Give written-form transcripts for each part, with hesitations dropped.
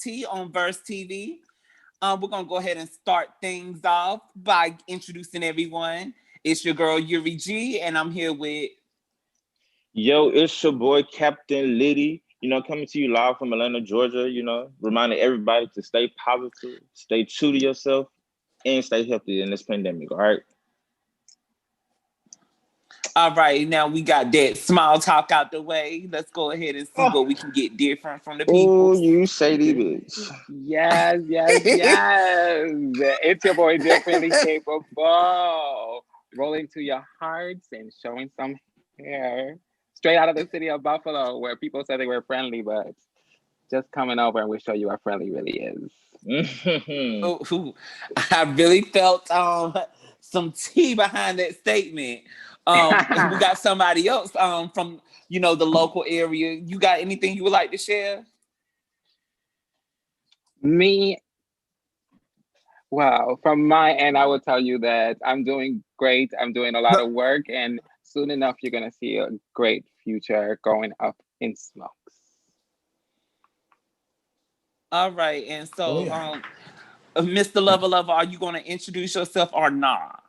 T on Verse TV. We're gonna go ahead and start things off by introducing everyone. It's your girl Yuri G, and I'm here with. Yo, it's your boy Captain Liddy, coming to you live from Atlanta, Georgia, reminding everybody to stay positive, stay true to yourself, and stay healthy in this pandemic, all right? All right, now we got that small talk out the way. Let's go ahead and see what we can get different from the Oh, people. you shady bitch. Yes. It's your boy Differently Capable. Rolling to your hearts and showing some hair. Straight out of the city of Buffalo, where people said they were friendly, but just coming over and we show you how friendly really is. Ooh, I really felt some tea behind that statement. We got somebody else from the local area. You got anything you would like to share? Me, well, from my end, I will tell you that I'm doing great. I'm doing a lot of work, and soon enough, you're gonna see a great future going up in smokes. All right, and so, Mr. Lover, are you going to introduce yourself or not?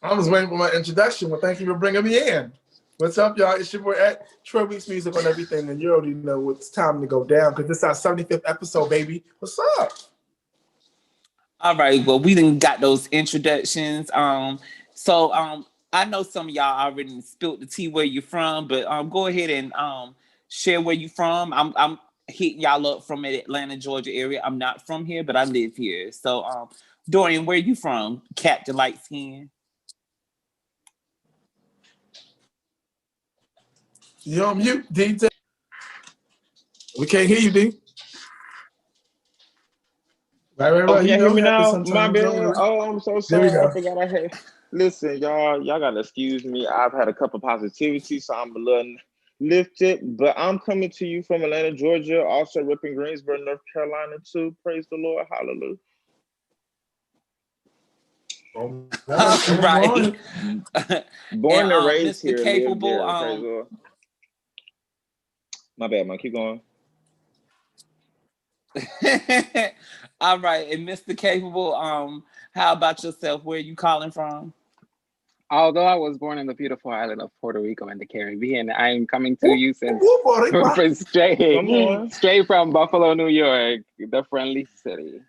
I was waiting for my introduction. Well, thank you for bringing me in. What's up, y'all? It's your boy at Troy Weeks Music on everything, and you already know it's time to go down because this is our 75th episode, baby. What's up? All right, well, we didn't got those introductions. So I know some of y'all already spilled the tea where you're from, but go ahead and share where you from. I'm hitting y'all up from the Atlanta, Georgia area. I'm not from here, but I live here. So Dorian, where you from? Captain Light Skin. You on mute, D. We can't hear you, D. Right. Oh, can you hear me now? Sometimes, My bad. Oh, I'm so sorry. There we go. I forgot I had. Listen, y'all gotta excuse me. I've had a couple positivity, so I'm a little lifted. But I'm coming to you from Atlanta, Georgia, also ripping Greensboro, North Carolina too. Praise the Lord, hallelujah. Right. Born and raised Mr. here, Capable. lived there. Praise the Lord. My bad, man. Keep going. All right, and Mr. Capable, how about yourself? Where are you calling from? Although I was born in the beautiful island of Puerto Rico in the Caribbean, I'm coming to you since straight from Buffalo, New York, the friendly city.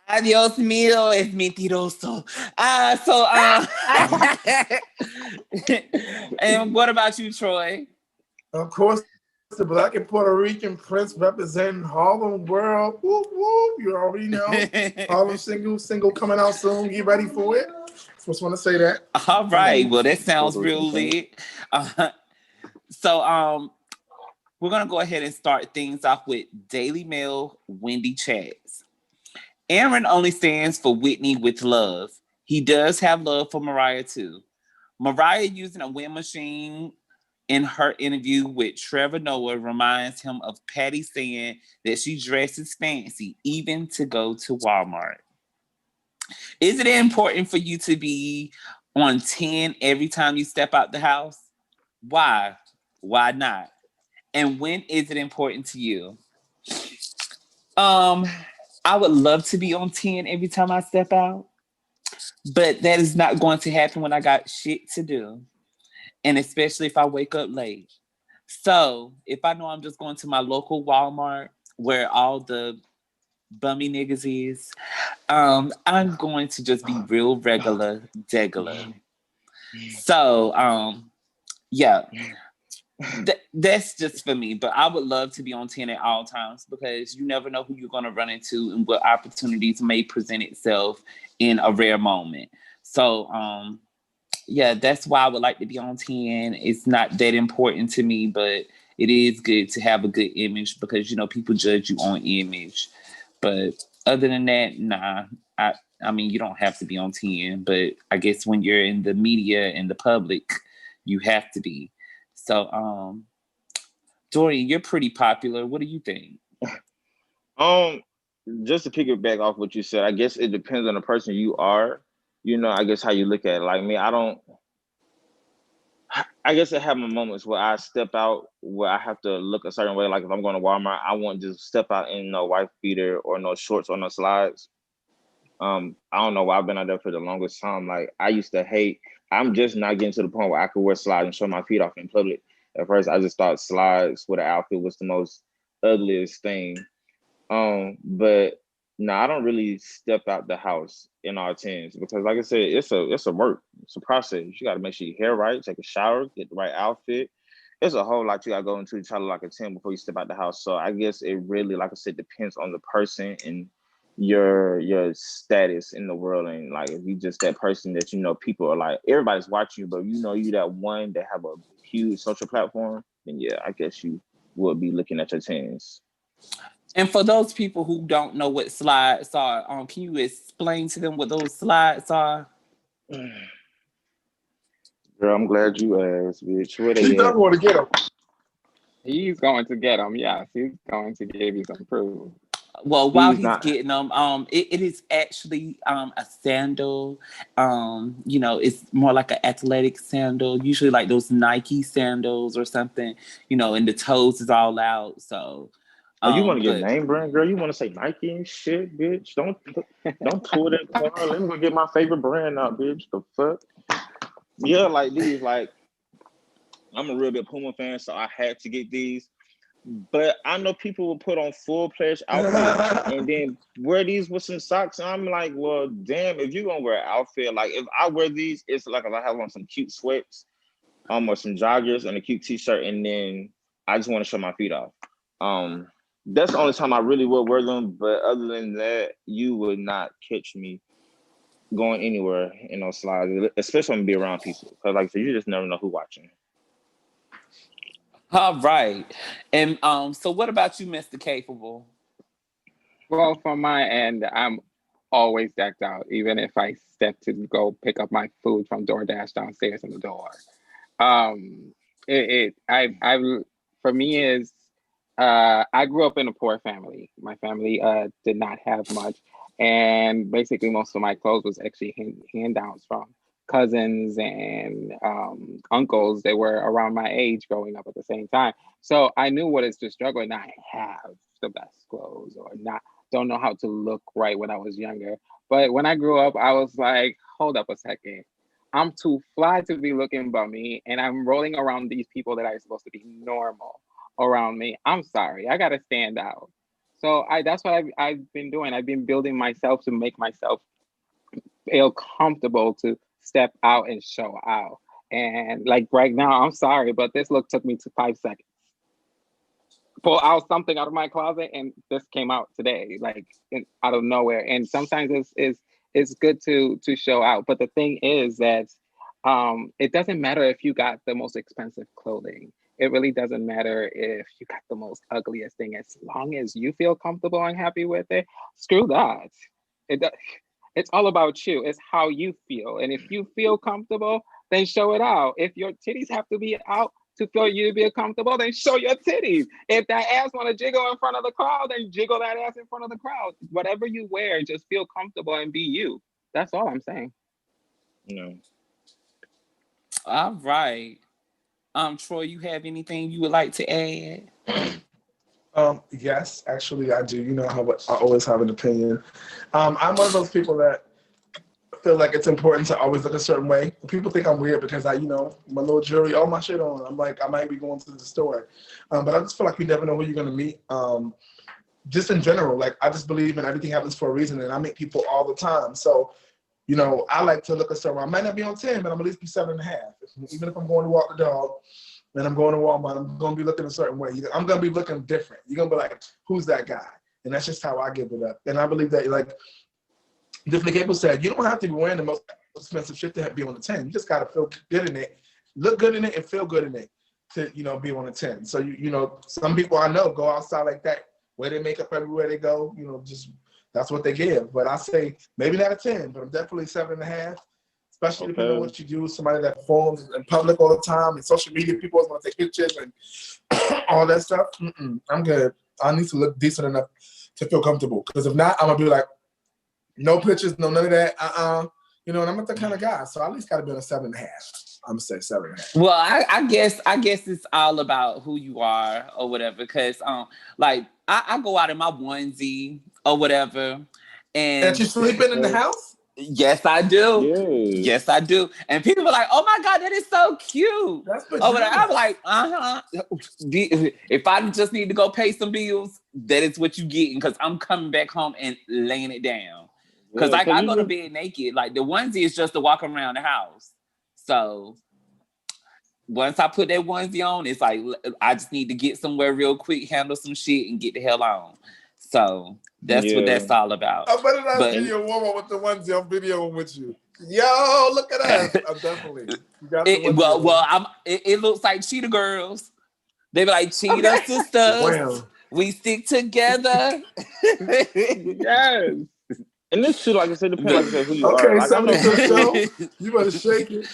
Adios mío es mentiroso. And what about you, Troy? Of course, the Black and Puerto Rican Prince representing Harlem World. Whoop, whoop. You already know. Harlem single coming out soon. Get ready for it. Just want to say that. All right. Well, that sounds real lit. So we're going to go ahead and start things off with Daily Mail Wendy Chats. Aaron only stands for Whitney with love. He does have love for Mariah too. Mariah using a wind machine in her interview with Trevor Noah reminds him of Patty saying that she dresses fancy even to go to Walmart. Is it important for you to be on 10 every time you step out the house? Why? Why not? And when is it important to you? I would love to be on 10 every time I step out, but that is not going to happen when I got shit to do. And especially if I wake up late. So if I know I'm just going to my local Walmart where all the bummy niggas is, I'm going to just be real regular. So yeah. That's just for me, but I would love to be on 10 at all times because you never know who you're going to run into and what opportunities may present itself in a rare moment. So yeah, that's why I would like to be on 10. It's not that important to me, but it is good to have a good image because people judge you on image. But other than that, nah. I mean, you don't have to be on 10, but I guess when you're in the media and the public, you have to be. So, Dorian, you're pretty popular. What do you think? Just to piggyback off what you said, I guess it depends on the person you are. I guess how you look at it. Like me, I guess I have my moments where I step out where I have to look a certain way. Like if I'm going to Walmart, I won't just step out in no wife beater or no shorts or no slides. I don't know why I've been out there for the longest time. Like I used to hate. I'm just not getting to the point where I could wear slides and show my feet off in public. At first, I just thought slides with an outfit was the most ugliest thing. But no, I don't really step out the house in our tens because, like I said, it's a work, it's a process. You got to make sure your hair right, take a shower, get the right outfit. There's a whole lot you got to go into to try to look like a 10 before you step out the house. So I guess it really, like I said, depends on the person and your status in the world. And like if you just that person that people are like everybody's watching you, but you that one that have a huge social platform, then yeah, I guess you would be looking at your tens. And for those people who don't know what slides are, can you explain to them what those slides are? Girl, I'm glad you asked, bitch. Where He's they not at? going to get him. He's going to get them. Yes, he's going to give you some proof. Well, while He's he's not. getting them, it is actually a sandal. It's more like an athletic sandal, usually like those Nike sandals or something, and the toes is all out. So, Oh, you want to get but name brand, girl? You want to say Nike and shit, bitch? Don't pull that car. Let me go get my favorite brand out, bitch. The fuck? Yeah, like these. Like I'm a real big Puma fan, so I had to get these. But I know people will put on full-fledged outfits and then wear these with some socks. And I'm like, well, damn, if you're gonna wear an outfit, like if I wear these, it's like if I have on some cute sweats, or some joggers and a cute t-shirt, and then I just want to show my feet off. That's the only time I really would wear them. But other than that, you would not catch me going anywhere in those slides, especially when I be around people. Because like you just never know who's watching. all right. And so what about you, Mr. Capable? Well, from my end, I'm always decked out, even if I step to go pick up my food from DoorDash downstairs in the door. Um, for me is, I grew up in a poor family. My family did not have much, and basically most of my clothes was actually hand-downs from cousins and uncles that were around my age growing up at the same time. So I knew what it's to struggle and not have the best clothes or not don't know how to look right when I was younger. But when I grew up, I was like, hold up a second. I'm too fly to be looking bummy, and I'm rolling around these people that are supposed to be normal around me. I'm sorry, I gotta stand out. So that's what I've been doing. I've been building myself to make myself feel comfortable to step out and show out. And like right now, I'm sorry, but this look took me to 5 seconds. Pull out something out of my closet, and this came out today, like out of nowhere. And sometimes it's good to show out. But the thing is that it doesn't matter if you got the most expensive clothing. It really doesn't matter if you got the most ugliest thing. As long as you feel comfortable and happy with it, screw that. It's all about you. It's how you feel. And if you feel comfortable, then show it out. If your titties have to be out to feel you to be comfortable, then show your titties. If that ass want to jiggle in front of the crowd, then jiggle that ass in front of the crowd. Whatever you wear, just feel comfortable and be you. That's all I'm saying. No. All right. Troy, you have anything you would like to add? Yes, actually I do. You know how I always have an opinion. I'm one of those people that feel like it's important to always look a certain way. People think I'm weird because my little jewelry, all my shit on. I'm like, I might be going to the store. But I just feel like you never know who you're gonna meet. Just in general, like I just believe in everything happens for a reason, and I meet people all the time. So, I like to look a certain way. I might not be on 10, but I'm at least be 7.5. Even if I'm going to walk the dog and I'm going to Walmart, I'm gonna be looking a certain way. I'm gonna be looking different. You're gonna be like, who's that guy? And that's just how I give it up. And I believe that, like different people said, you don't have to be wearing the most expensive shit to be on the 10. You just gotta feel good in it, look good in it, and feel good in it to be on the 10. So some people I know go outside like that, wear their makeup everywhere they go. Just that's what they give. But I say maybe not a 10, but I'm definitely 7.5. Especially if you know what you do. Somebody that performs in public all the time, and social media people always want to take pictures and all that stuff. I'm good. I need to look decent enough to feel comfortable. Because if not, I'm gonna be like, no pictures, no none of that. And I'm not that kind of guy. So I at least got to be on a 7.5. I'm gonna say 7.5. Well, I guess it's all about who you are or whatever. Because like I go out in my onesie or whatever, And you sleeping in the house? Yes, I do. Yes. Yes, I do. And people are like, "Oh my God, that is so cute." That's Oh, but I'm pajamas. like, if I just need to go pay some bills, that is what you getting, because I'm coming back home and laying it down. Because Yeah, I go to bed naked. Like the onesie is just to walk around the house. So once I put that onesie on, it's like I just need to get somewhere real quick, handle some shit, and get the hell on. So that's what that's all about. I better not But- see your woman with the onesie on video with you. Yo, look at us. I'm definitely. You got the onesie on. It looks like Cheetah Girls. They be like, Cheetah sisters. Wow. We stick together. Yes. And this too, like I said, depends, like I said, who you are. Okay, Like, I know 70 show. You better shake it.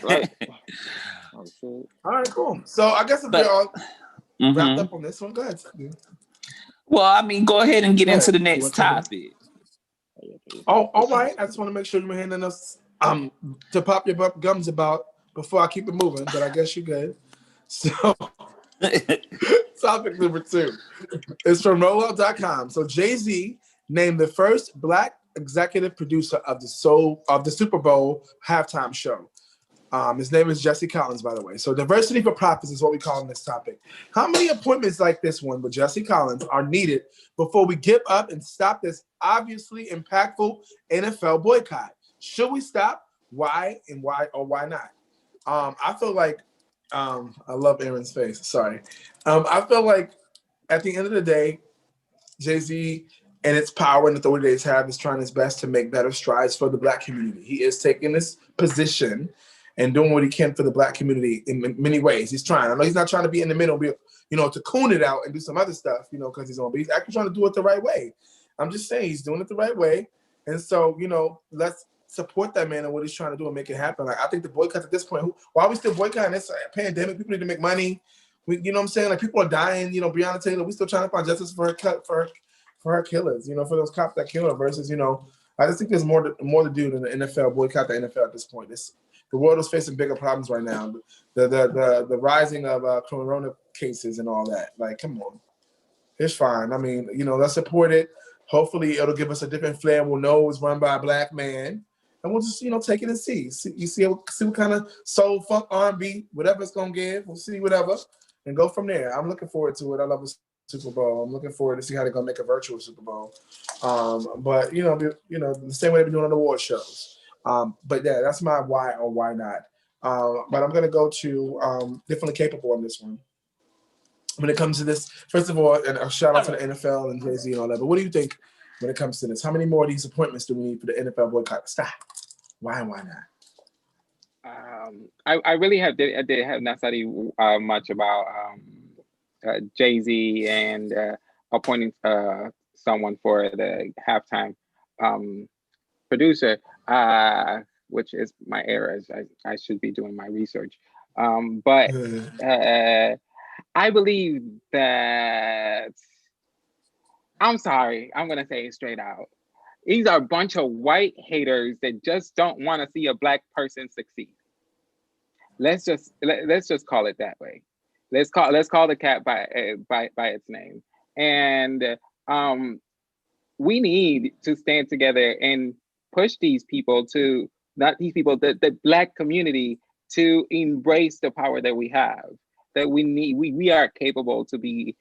like, oh, shit. All right, cool. So I guess if we're all wrapped up on this one, go ahead. Well, I mean, go ahead and get Go into ahead. the next topic. Oh, all right. I just want to make sure you're handing us to pop your gums about before I keep it moving, but I guess you're good. So topic number 2 is from Rollout.com. So Jay-Z named the first Black executive producer of the Super Bowl halftime show. His name is Jesse Collins, by the way. So diversity for profits is what we call in this topic. How many appointments like this one with Jesse Collins are needed before we give up and stop this obviously impactful NFL boycott? Should we stop? Why and why or why not? I feel like I love Aaron's face. Sorry. I feel like at the end of the day, Jay-Z and its power and authority it's have is trying his best to make better strides for the Black community. He is taking this position and doing what he can for the Black community in many ways. He's trying. I know he's not trying to be in the middle, to coon it out and do some other stuff, because he's on. But he's actually trying to do it the right way. I'm just saying he's doing it the right way. And so, let's support that man and what he's trying to do and make it happen. Like, I think the boycott at this point, why are we still boycotting? It's a pandemic. People need to make money. You know what I'm saying? Like, people are dying. Breonna Taylor, we still trying to find justice for her killers, for those cops that kill her versus, I just think there's more to do than the NFL, boycott the NFL at this point. The world is facing bigger problems right now. The rising of corona cases and all that. Like, come on. It's fine. I mean, let's support it. Hopefully it'll give us a different flair. We'll know it's run by a Black man. And we'll just, take it and see. See what kind of soul, funk, R&B, whatever it's going to give. We'll see whatever and go from there. I'm looking forward to it. I love a Super Bowl. I'm looking forward to see how they're going to make a virtual Super Bowl. But, the same way they've been doing on the award shows. But yeah, that's my why or why not. But I'm going to go to Definitely Capable on this one. When it comes to this, first of all, and a shout out to the NFL and Jay-Z and all that. But what do you think when it comes to this? How many more of these appointments do we need for the NFL boycott to stop? Why and why not? I really did have not studied much about Jay-Z and appointing someone for the halftime producer, which is my error. I should be doing my research. But I believe that, I'm sorry, I'm going to say it straight out. These are a bunch of white haters that just don't want to see a Black person succeed. Let's just call it that way. Let's call the cat by its name. And we need to stand together and push these people to, not these people, the Black community, to embrace the power that we have. That we are capable to be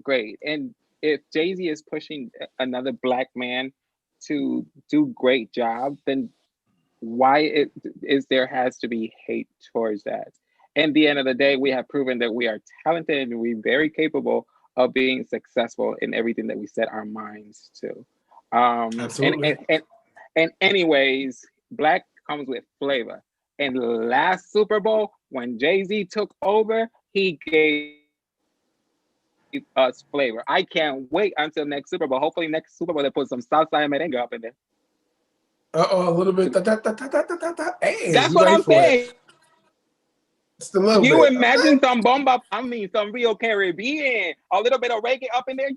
great. And if Jay-Z is pushing another Black man to do great job, then why there has to be hate towards that? And at the end of the day, we have proven that we are talented and we're very capable of being successful in everything that we set our minds to. Absolutely. And anyways, Black comes with flavor. And last Super Bowl, when Jay-Z took over, he gave us flavor. I can't wait until next Super Bowl. Hopefully next Super Bowl they put some Southside merengue up in there. A little bit. Hey, that's what I'm saying. Just a little you bit. imagine some bomba, some real Caribbean, a little bit of reggae up in there.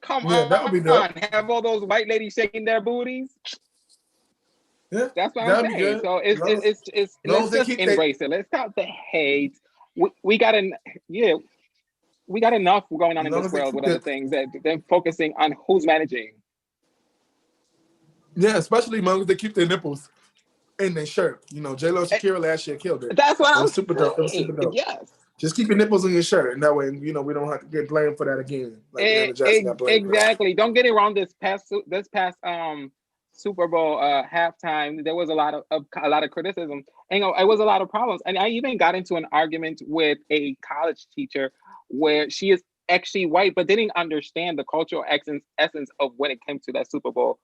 Come on, that would be dope. Have all those white ladies shaking their booties. Yeah, That's what I'm that'd be saying. good. So Long let's as they just keep embrace it. Let's stop the hate. We got yeah, we got enough going on as in long this as they world keep with other the things that than focusing on who's managing. yeah, especially as long as they keep their nipples in their shirt. You know, J Lo and Eh, Shakira last year killed it. That's what It I'm was super dope. It was super saying. dope. Yes. Just keep your nipples in your shirt, and that way, you know, we don't have to get blamed for that again. Like Janet Jackson got blamed for that. Exactly. Don't get it wrong. This past Super Bowl halftime, there was a lot of criticism, and it was a lot of problems. And I even got into an argument with a college teacher where she is actually white, but didn't understand the cultural essence of when it came to that Super Bowl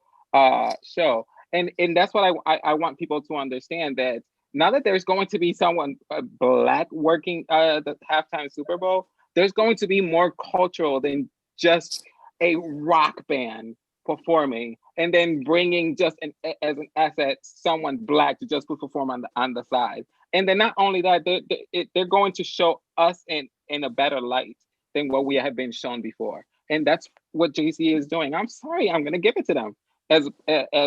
show. And that's what I want people to understand, that now that there's going to be someone black working the halftime Super Bowl, there's going to be more cultural than just a rock band performing and then bringing just as an asset someone black to just perform on the side. And then not only that, they're going to show us in a better light than what we have been shown before. And that's what Jay-Z is doing. I'm sorry, I'm going to give it to them as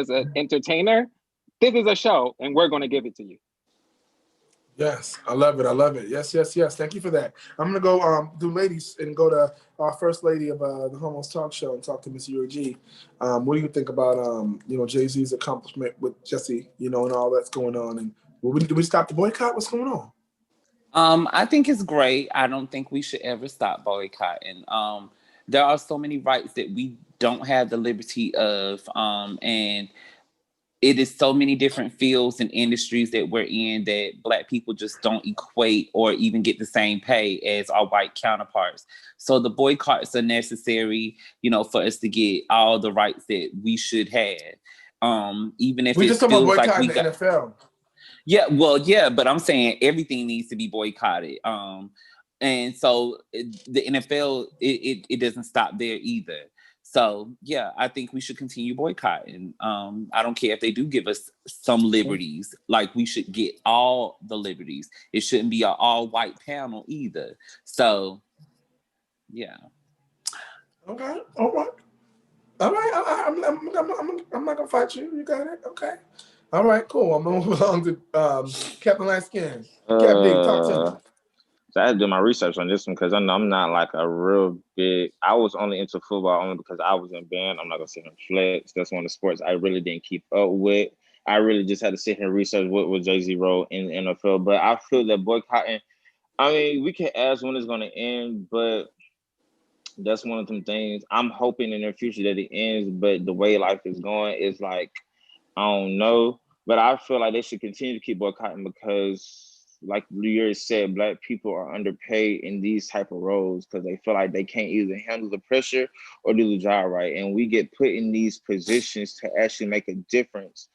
an entertainer. This is a show, and we're going to give it to you. Yes, I love it. I love it. Yes, yes, yes. Thank you for that. I'm gonna go do ladies and go to our first lady of the Homos Talk Show and talk to Miss Yuri G. What do you think about you know, Jay-Z's accomplishment with Jesse, you know, and all that's going on? And do we stop the boycott? What's going on? I think it's great. I don't think we should ever stop boycotting. There are so many rights that we don't have the liberty of, and it is so many different fields and industries that we're in that Black people just don't equate or even get the same pay as our white counterparts. So the boycotts are necessary, you know, for us to get all the rights that we should have. Even if We it just talking about feels like boycotting we the got. NFL. Yeah, well, yeah, but I'm saying everything needs to be boycotted. And so the NFL, it doesn't stop there either. So yeah, I think we should continue boycotting. I don't care if they do give us some liberties. Like, we should get all the liberties. It shouldn't be an all-white panel either. So yeah. Okay. All right. All right. I'm not gonna fight you. You got it. Okay. All right. Cool. I'm gonna move along to Captain Light Skin. Cap D, talk to me. So I had to do my research on this one because I know I'm not like a real big. I was only into football only because I was in band. I'm not gonna sit here and flex. That's one of the sports I really didn't keep up with. I really just had to sit here and research what Jay-Z wrote in the NFL. But I feel that boycotting. I mean, we can ask when it's gonna end, but that's one of them things. I'm hoping in the future that it ends. But the way life is going is like, I don't know. But I feel like they should continue to keep boycotting because, like Lear said, Black people are underpaid in these type of roles because they feel like they can't either handle the pressure or do the job right. And we get put in these positions to actually make a difference.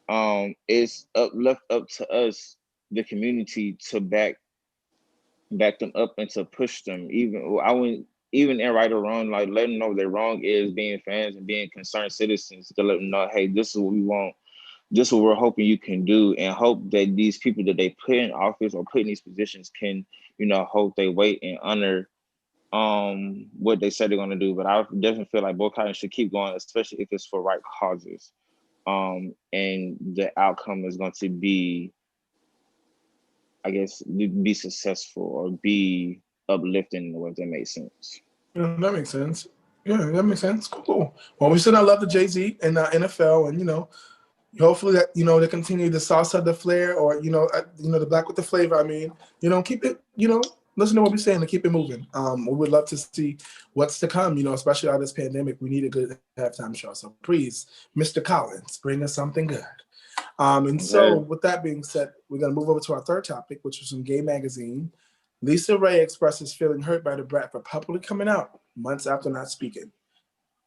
It's left up to us, the community, to back them up and to push them. Even in right or wrong, like let them know their wrong is being fans and being concerned citizens, to let them know, hey, this is what we want. This is what we're hoping you can do, and hope that these people that they put in office or put in these positions can, you know, hold their weight and honor what they said they're going to do. But I definitely feel like boycotting should keep going, especially if it's for right causes. And the outcome is going to be, I guess, be successful or be uplifting in a way, if that makes sense. Yeah, that makes sense. Yeah, that makes sense. Cool. Well, we still I love the Jay-Z and NFL, and you know, hopefully that, you know, they continue the salsa, the flair, or you know, the black with the flavor. I mean, you know, keep it. You know, listen to what we're saying and keep it moving. We would love to see what's to come. You know, especially out of this pandemic, we need a good halftime show. So please, Mr. Collins, bring us something good. And so, with that being said, we're gonna move over to our third topic, which is from Gay Magazine. Lisa Ray expresses feeling hurt by the Brat for publicly coming out months after not speaking.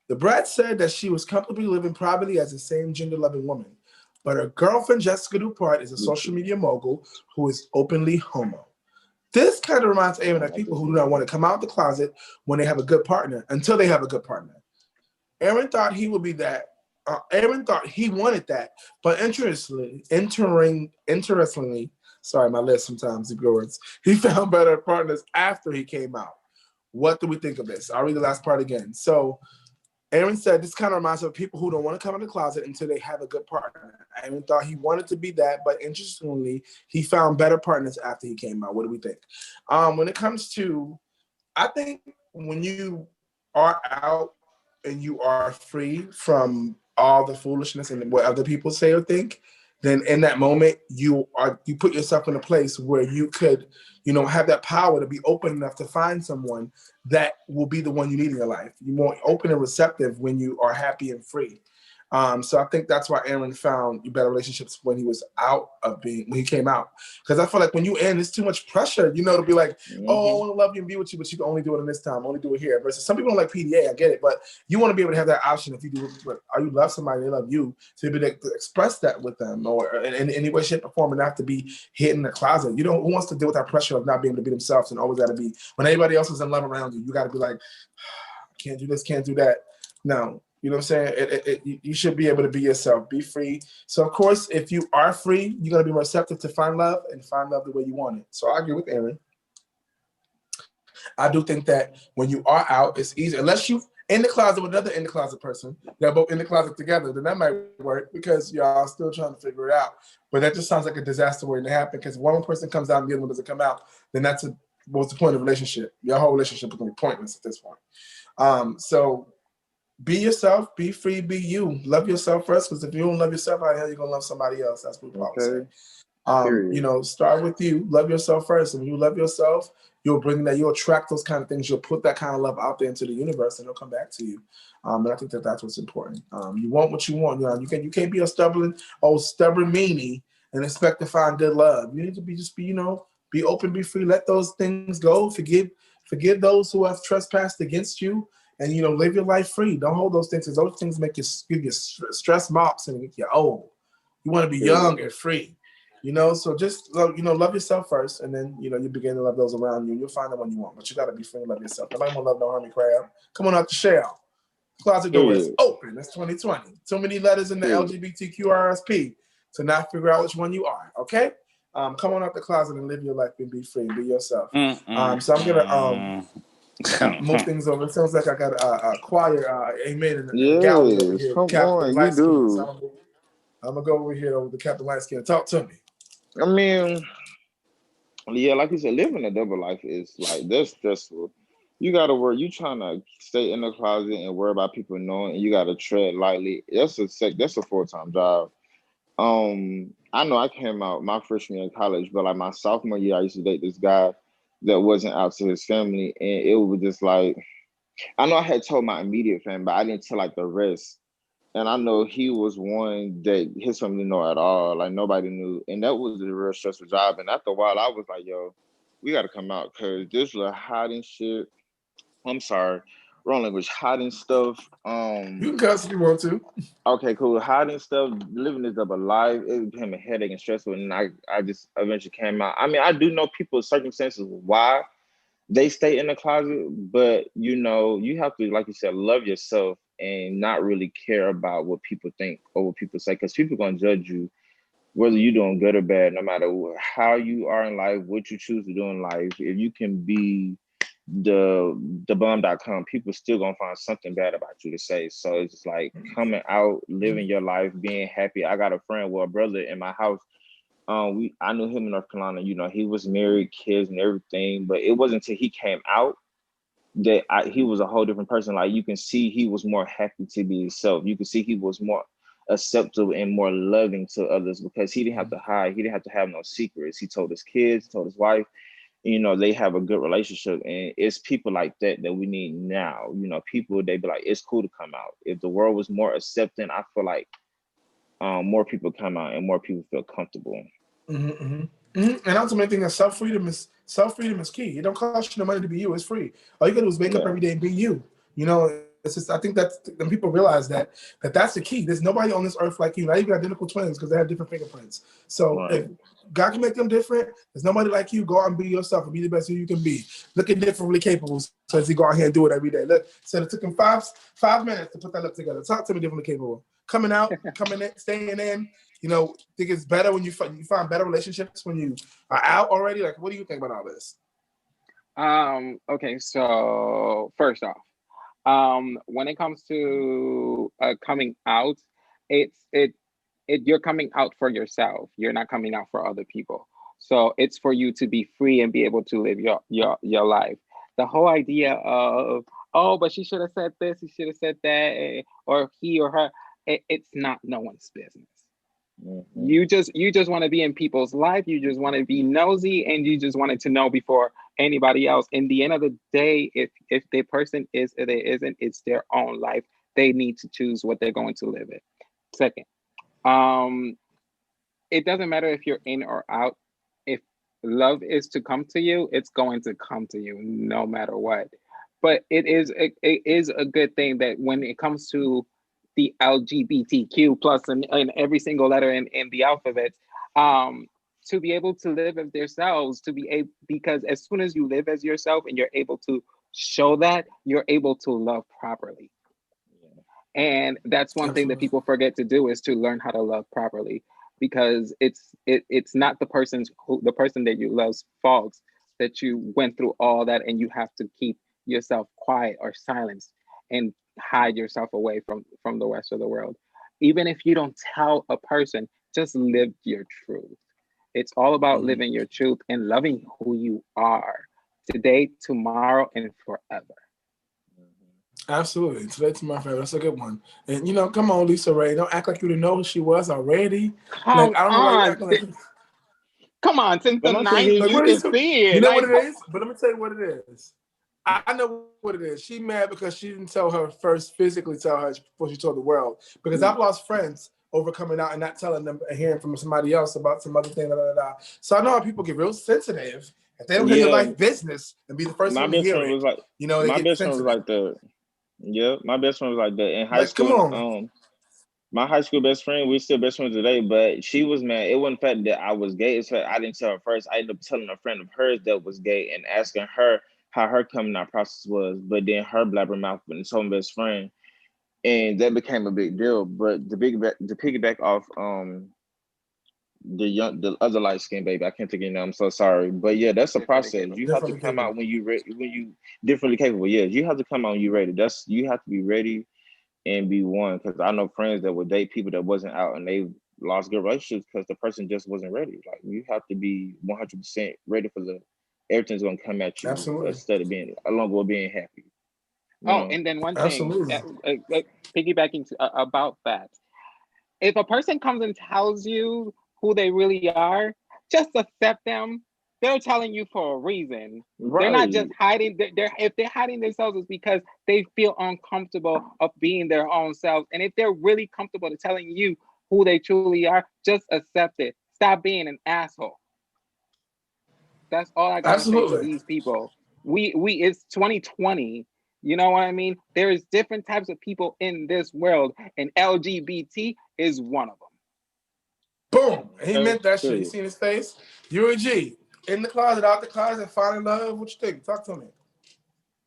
The Brat said that she was comfortably living privately as a same gender-loving woman, but her girlfriend Jessica Dupart is a social media mogul who is openly homo. This kind of reminds Aaron of people who do not want to come out the closet when they have a good partner until they have a good partner. Aaron thought he would be that. Aaron thought he wanted that, but interestingly, sorry, my list sometimes words. He found better partners after he came out. What do we think of this? I'll read the last part again. So, Aaron said this kind of reminds me of people who don't want to come out of the closet until they have a good partner. Aaron thought he wanted to be that, but interestingly, he found better partners after he came out. What do we think? When it comes to, I think when you are out and you are free from all the foolishness and what other people say or think, then in that moment you put yourself in a place where you could, have that power to be open enough to find someone that will be the one you need in your life. You're more open and receptive when you are happy and free. So I think that's why Aaron found better relationships when he was when he came out. Because I feel like when you in, it's too much pressure, to be like, oh, I want to love you and be with you, but you can only do it in this time, only do it here. Versus some people don't like PDA, I get it, but you want to be able to have that option if you do, or you love somebody, they love you, to be able to express that with them, or in any way, shape, or form, and not have to be hidden in the closet. Who wants to deal with that pressure of not being able to be themselves and always got to be, when everybody else is in love around you, you got to be like, can't do this, can't do that. No. You know what I'm saying? You should be able to be yourself, be free. So, of course, if you are free, you're going to be receptive to find love and find love the way you want it. So I agree with Aaron. I do think that when you are out, it's easy. Unless you in the closet with another in the closet person, they're both in the closet together, then that might work because y'all still trying to figure it out. But that just sounds like a disaster waiting to happen, because one person comes out and the other one doesn't come out, then what's the point of the relationship? Your whole relationship is going to be pointless at this point. So be yourself, be free, be you. Love yourself first, because if you don't love yourself, how the hell are you going to love somebody else? That's what Paul said. Start with you. Love yourself first. And when you love yourself, you'll attract those kind of things. You'll put that kind of love out there into the universe, and it'll come back to you. And I think that's what's important. You want what you want. You can't be a stubborn meanie and expect to find good love. You need to be open, be free. Let those things go. Forgive those who have trespassed against you. And, live your life free. Don't hold those things, because those things give you stress mops and make you old. You want to be young and free, So just, love yourself first, and then, you begin to love those around you. You'll find the one you want, but you got to be free and love yourself. Nobody want to love no hermit crab. Come on out the shell. Closet door is open. That's 2020. Too many letters in the LGBTQ RSP to not figure out which one you are, okay? Come on out the closet and live your life and be free and be yourself. So I'm going to... move things over. It sounds like I got a choir, amen, in the gallery over here. Come on, you do. So I'm gonna go over here over the Captain Lightskin. Talk to me. I mean, yeah, like you said, living a double life is like that's stressful. You gotta work. You trying to stay in the closet and worry about people knowing, and you gotta tread lightly. That's a full-time job. I know I came out my freshman year in college, but like my sophomore year, I used to date this guy that wasn't out to his family, and it was just like, I know I had told my immediate family, but I didn't tell like the rest. And I know he was one that his family didn't know at all, like nobody knew, and that was a real stressful job. And after a while, I was like, yo, we got to come out, because this little hiding shit. I'm sorry, wrong language, hiding stuff. You can cuss if you want to. Okay, cool. Hiding stuff, living this double life, it became a headache and stressful, and I just eventually came out. I mean, I do know people's circumstances why they stay in the closet, but you have to, like you said, love yourself and not really care about what people think or what people say, because people are gonna judge you whether you're doing good or bad, no matter how you are in life, what you choose to do in life. If you can be the bum.com, people still gonna find something bad about you to say. So it's just like coming out, living your life, being happy. I got a friend, a brother in my house. I knew him in North Carolina. He was married, kids and everything, but it wasn't until he came out that he was a whole different person. Like, you can see he was more happy to be himself. You can see he was more acceptable and more loving to others, because he didn't have to hide. He didn't have to have no secrets. He told his kids, told his wife. They have a good relationship, and it's people like that we need now. People, they be like, it's cool to come out. If the world was more accepting, I feel like more people come out and more people feel comfortable. And ultimately, thing is self-freedom is key. It don't cost you no money to be you. It's free. All you gotta do is wake up every day and be you. It's just, I think that's when people realize that's the key. There's nobody on this earth like you. Not even identical twins, because they have different fingerprints. So if God can make them different, there's nobody like you. Go out and be yourself and be the best you can be. Looking differently capable, so as he go out here and do it every day. Look, said it took him 5 minutes to put that look together. Talk to me, differently capable. Coming out, coming in, staying in. Think it's better when you find better relationships when you are out already. Like, what do you think about all this? Okay, so first off, When it comes to coming out, it's you're coming out for yourself. You're not coming out for other people. So it's for you to be free and be able to live your life. The whole idea of, oh, but she should have said this, she should have said that, or he or her, it's not no one's business. Mhm. You just want to be in people's life. You just want to be nosy, and you just wanted to know before anybody else. In the end of the day, if the person is or they isn't, it's their own life. They need to choose what they're going to live it. Second, um, it doesn't matter if you're in or out. If love is to come to you, it's going to come to you no matter what. But it is a good thing that when it comes to the LGBTQ plus and every single letter in the alphabet, um, to be able to live as themselves, to be able, because as soon as you live as yourself and you're able to show that, you're able to love properly. And that's one thing that Absolutely. people forget to do, is to learn how to love properly, because it's not the person that you love's fault that you went through all that and you have to keep yourself quiet or silenced and hide yourself away from the rest of the world. Even if you don't tell a person, just live your truth. It's all about Mhm. living your truth and loving who you are today, tomorrow, and forever. Absolutely. Today to my favorite. That's a good one. And come on, Lisa Ray. Don't act like you didn't know who she was already. Like Come I don't know why you on. acting like Come on, since But the my thing is, ninth, like you what are can you see you it. know what Like, it is? But let me tell you what it is. I know what it is. She mad because she didn't tell her first, physically tell her before she told the world. Because I've lost friends over coming out and not telling them and hearing from somebody else about some other thing. Da, da, da, da. So I know how people get real sensitive if they don't hear your yeah, life business and be the first my one to best hear friend was it. like, They my get best friend was sensitive. like that. Yeah, my best friend was like that in high Like, come school. on. My high school best friend, we're still best friends today, but she was mad. It wasn't the fact that I was gay. It's that I didn't tell her first. I ended up telling a friend of hers that was gay and asking her how her coming out process was. But then her blabber mouth and told my best friend, and that became a big deal. But the piggyback off the other light skinned baby, I can't think of your name. I'm so sorry, but yeah, that's a differently process. You capable. have to Definitely come out capable. when you differently capable. Yeah, you have to come out when you ready. That's you have to be ready and be one. Because I know friends that would date people that wasn't out and they lost good relationships because the person just wasn't ready. Like you have to be 100% ready for the everything's gonna come at you Absolutely. instead of being along with being happy. You Oh, know. and then one thing, Absolutely. piggybacking about that, if a person comes and tells you who they really are, just accept them. They're telling you for a reason. They're not just Right. hiding. If they're hiding themselves, it's because they feel uncomfortable of being their own selves. And if they're really comfortable to telling you who they truly are, just accept it. Stop being an asshole. That's all I gotta say to Absolutely. these people. We it's 2020. You know what I mean? There is different types of people in this world, and LGBT is one of them. Boom. He Okay. meant that shit. You Period. seen his face? You're a G. In the closet, out the closet, finding love. What you think? Talk to me.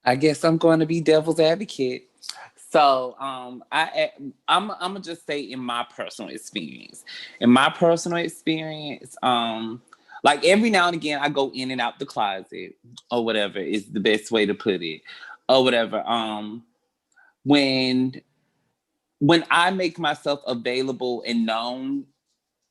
I guess I'm going to be devil's advocate. So I'm gonna just say in my personal experience. In my personal experience, like every now and again I go in and out the closet or whatever is the best way to put it, or whatever. When when I make myself available and known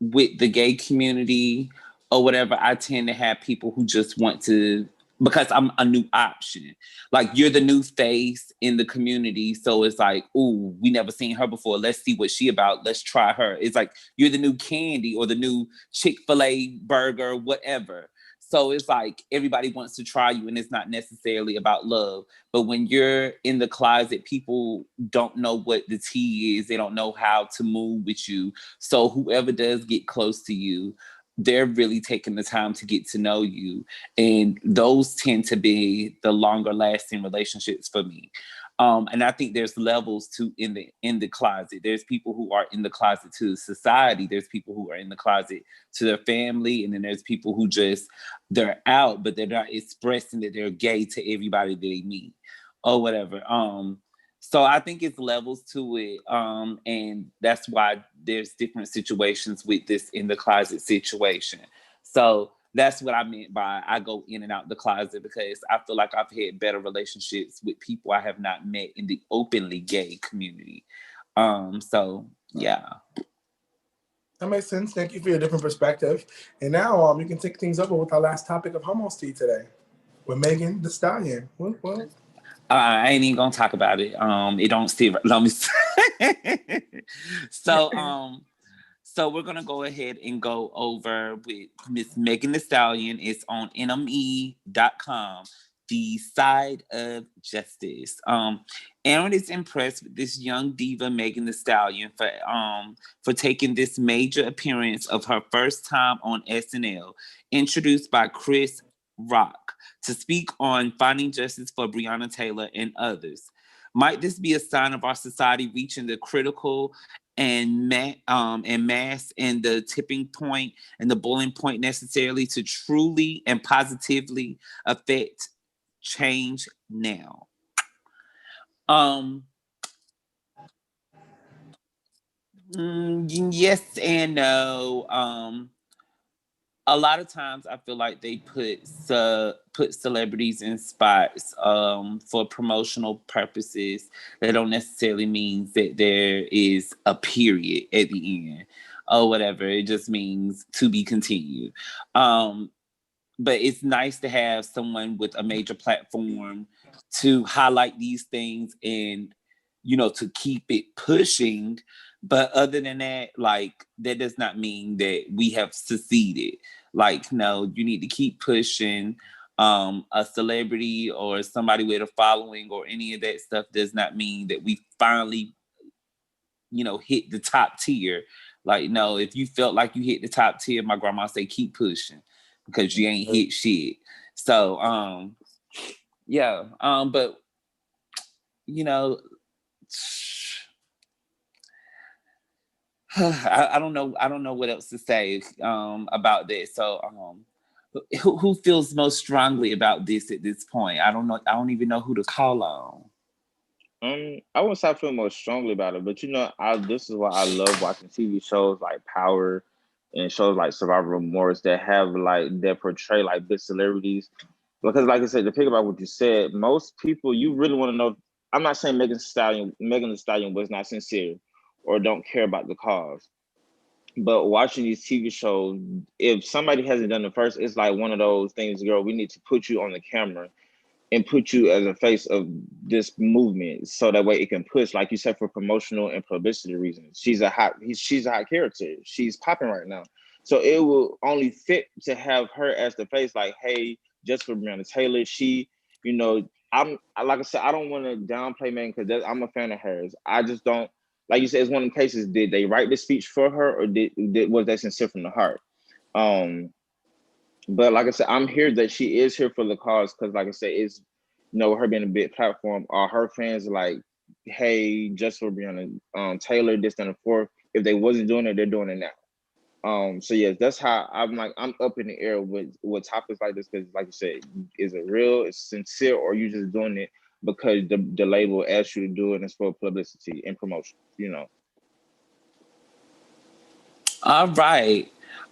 with the gay community or whatever, I tend to have people who just want to, because I'm a new option. Like you're the new face in the community. So it's like, ooh, we never seen her before. Let's see what she about. Let's try her. It's like you're the new candy or the new Chick-fil-A burger, whatever. So it's like everybody wants to try you and it's not necessarily about love. But when you're in the closet, people don't know what the tea is. They don't know how to move with you. So whoever does get close to you, they're really taking the time to get to know you. And those tend to be the longer lasting relationships for me. And I think there's levels to in the closet. There's people who are in the closet to society. There's people who are in the closet to their family. And then there's people who just, they're out, but they're not expressing that they're gay to everybody that they meet or whatever. So I think it's levels to it. And that's why there's different situations with this in the closet situation. So that's what I meant by I go in and out the closet, because I feel like I've had better relationships with people I have not met in the openly gay community. So yeah. That makes sense. Thank you for your different perspective. And now you can take things over with our last topic of Hummus Tea today with Megan Thee Stallion. Well. I ain't even gonna talk about it. It don't still let me. So we're gonna go ahead and go over with Miss Megan Thee Stallion. It's on NME.com. The Side of Justice. Aaron is impressed with this young diva Megan Thee Stallion for taking this major appearance of her first time on SNL, introduced by Chris Rock, to speak on finding justice for Breonna Taylor and others. Might this be a sign of our society reaching the critical and mass and the tipping point and the boiling point necessarily to truly and positively affect change now? Yes and no. A lot of times I feel like they put celebrities in spots for promotional purposes. That don't necessarily mean that there is a period at the end or whatever. It just means to be continued. But it's nice to have someone with a major platform to highlight these things and, to keep it pushing. But other than that, like, that does not mean that we have succeeded. Like, no, you need to keep pushing. A celebrity or somebody with a following or any of that stuff does not mean that we finally, hit the top tier. Like, no, if you felt like you hit the top tier, my grandma say keep pushing, because you ain't hit shit. So, yeah. But I don't know. I don't know what else to say about this. So, who feels most strongly about this at this point? I don't know. I don't even know who to call on. I wouldn't say I feel most strongly about it, but this is why I love watching TV shows like Power and shows like Survivor Remorse that portray like big celebrities. Because like I said, to pick about what you said, most people, you really want to know. I'm not saying Megan Thee Stallion was not sincere or don't care about the cause. But watching these TV shows, if somebody hasn't done it first, it's like one of those things, girl, we need to put you on the camera and put you as a face of this movement, so that way it can push, like you said, for promotional and publicity reasons. She's a hot character. She's popping right now. So it will only fit to have her as the face, like, hey, just for Breonna Taylor, I'm like I said, I don't want to downplay Megan because I'm a fan of hers. I just don't, like you said, it's one of the cases, did they write the speech for her or was that sincere from the heart? But like I said, I'm here that she is here for the cause because, like I said, it's her being a big platform. Are her fans like, hey, just for Breonna Taylor, this and the fourth? If they wasn't doing it, they're doing it now. So yes, that's how I'm up in the air with topics like this because, like you said, is it real? It's sincere, or you just doing it because the label asked you to do it and it's for publicity and promotion? All right,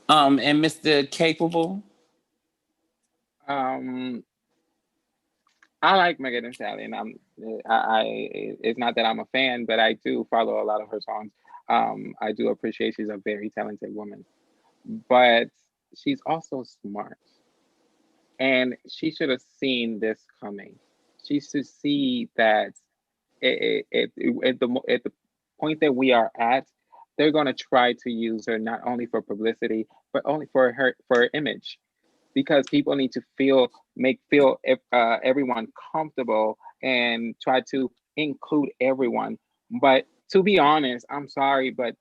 and Mr. Capable. I like Megan Thee Stallion. It's not that I'm a fan, but I do follow a lot of her songs. I do appreciate she's a very talented woman, but she's also smart, and she should have seen this coming. She should see that at the point that we are at, they're going to try to use her not only for publicity, but only for her image, because people need to feel everyone comfortable and try to include everyone. But to be honest, I'm sorry, but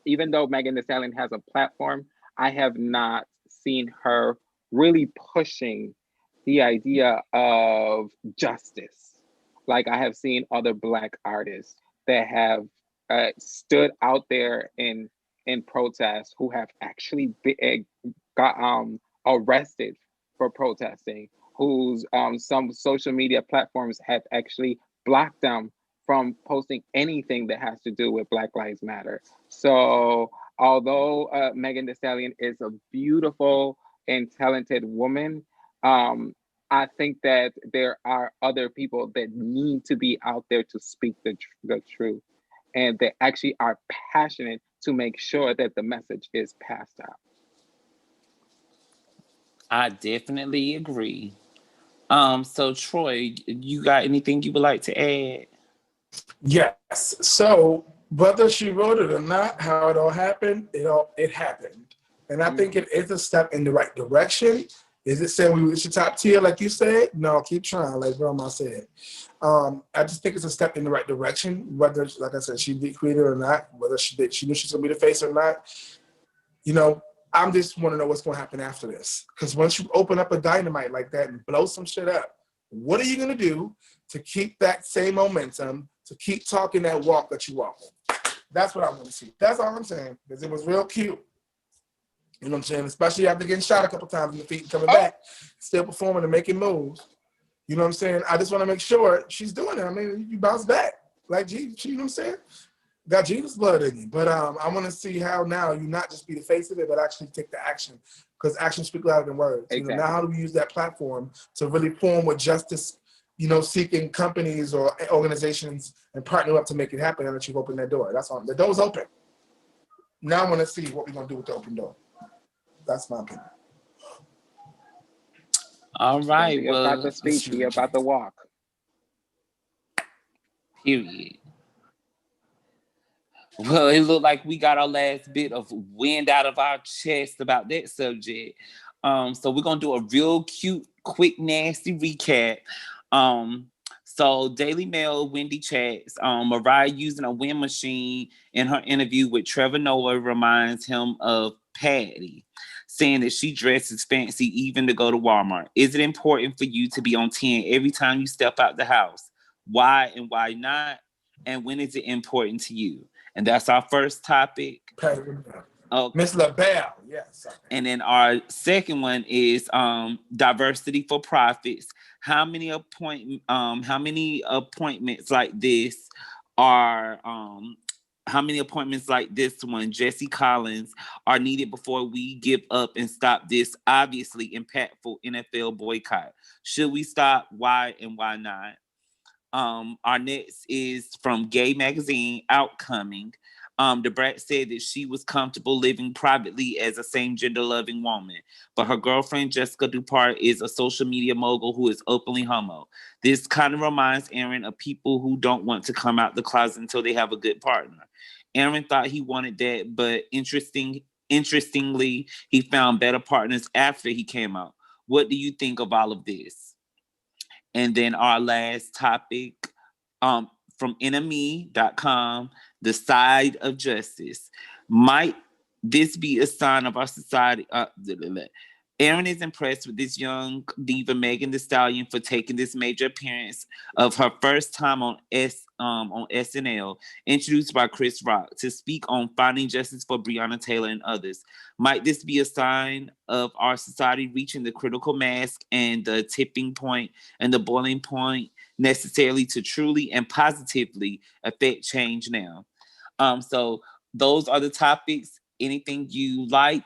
even though Megan Thee Stallion has a platform, I have not seen her really pushing the idea of justice like I have seen other Black artists that have stood out there in protest, who have actually got arrested for protesting, whose some social media platforms have actually blocked them from posting anything that has to do with Black Lives Matter. So although Megan Thee Stallion is a beautiful and talented woman. I think that there are other people that need to be out there to speak the truth, and they actually are passionate to make sure that the message is passed out. I definitely agree. So Troy, you got anything you would like to add? Yes. So whether she wrote it or not, how it all happened, it happened. And I think it is a step in the right direction. Is it saying we reached the top tier, like you said? No, keep trying, like Grandma said. I just think it's a step in the right direction. Whether, like I said, she recreated or not, whether she knew she's gonna be the face or not. You know, I'm just want to know what's gonna happen after this. Because once you open up a dynamite like that and blow some shit up, what are you gonna do to keep that same momentum, to keep talking that walk that you walk? That's what I want to see. That's all I'm saying. Because it was real cute. You know what I'm saying? Especially after getting shot a couple times in the feet and coming back, still performing and making moves. You know what I'm saying? I just want to make sure she's doing it. I mean, you bounce back. Like, Jesus, you know what I'm saying? Got Jesus blood in you. But I want to see how now you not just be the face of it, but actually take the action. Because actions speak louder than words. Exactly. You know, now how do we use that platform to really form with justice, seeking companies or organizations and partner up to make it happen and that you've opened that door. That's all. The door's open. Now I want to see what we're going to do with the open door. That's my opinion. All right. Be Well, about the speech, be about the walk. Period. Well, it looked like we got our last bit of wind out of our chest about that subject. So we're gonna do a real cute, quick, nasty recap. So Daily Mail, Wendy chats, Mariah using a wind machine in her interview with Trevor Noah reminds him of Patty, saying that she dresses fancy even to go to Walmart. Is it important for you to be on 10 every time you step out the house? Why and why not? And when is it important to you? And that's our first topic. Miss LaBelle, yes. And then our second one is diversity for profits. How many appointments like this are how many appointments like this one, Jesse Collins, are needed before we give up and stop this obviously impactful NFL boycott? Should we stop? Why and why not? Our next is from Gay Magazine, Outcoming. Debrat said that she was comfortable living privately as a same-gender loving woman, but her girlfriend Jessica Dupart is a social media mogul who is openly homo. This kind of reminds Aaron of people who don't want to come out the closet until they have a good partner. Aaron thought he wanted that, but interestingly, he found better partners after he came out. What do you think of all of this? And then our last topic from enemy.com, The Side of Justice. Might this be a sign of our society? Aaron is impressed with this young diva, Megan Thee Stallion, for taking this major appearance of her first time on SNL, introduced by Chris Rock, to speak on finding justice for Breonna Taylor and others. Might this be a sign of our society reaching the critical mass and the tipping point and the boiling point necessarily to truly and positively affect change now? So those are the topics. Anything you like,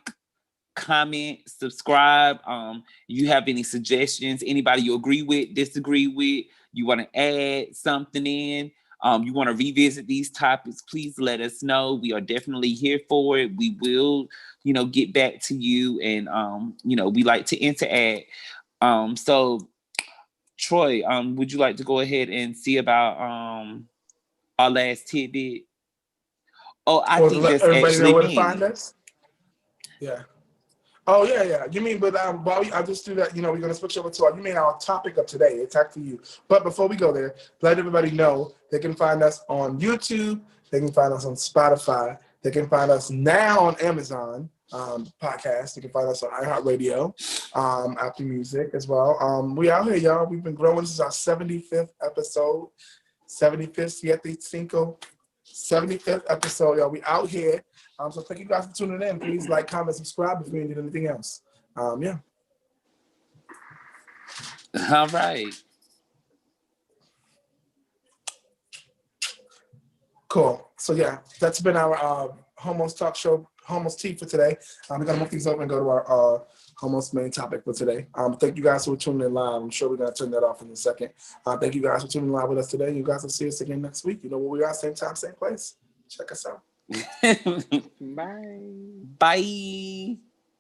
comment, subscribe. You have any suggestions, anybody you agree with, disagree with, you want to add something in, you want to revisit these topics, please let us know. We are definitely here for it. We will, get back to you, and we like to interact. So Troy, would you like to go ahead and see about our last tidbit? Oh, I think that's everybody actually know where me. to find us? Yeah. Oh, yeah. You mean, but while I'll just do that, we're going to switch over to our topic of today. It's actually you. But before we go there, let everybody know they can find us on YouTube. They can find us on Spotify. They can find us now on Amazon podcast. They can find us on iHeartRadio, Apple Music as well. We out here, y'all. We've been growing. This is our 75th episode. 75th episode, y'all. We out here. So thank you guys for tuning in. Please like, comment, subscribe if you need anything else. Yeah. All right. Cool. So yeah, that's been our Homos Talk Show, Homos Tea for today. We're gonna move these over and go to our almost main topic for today. Thank you guys for tuning in live. I'm sure we're gonna turn that off in a second. Thank you guys for tuning in live with us today. You guys will see us again next week. You know where we are, same time, same place. Check us out. Bye. Bye.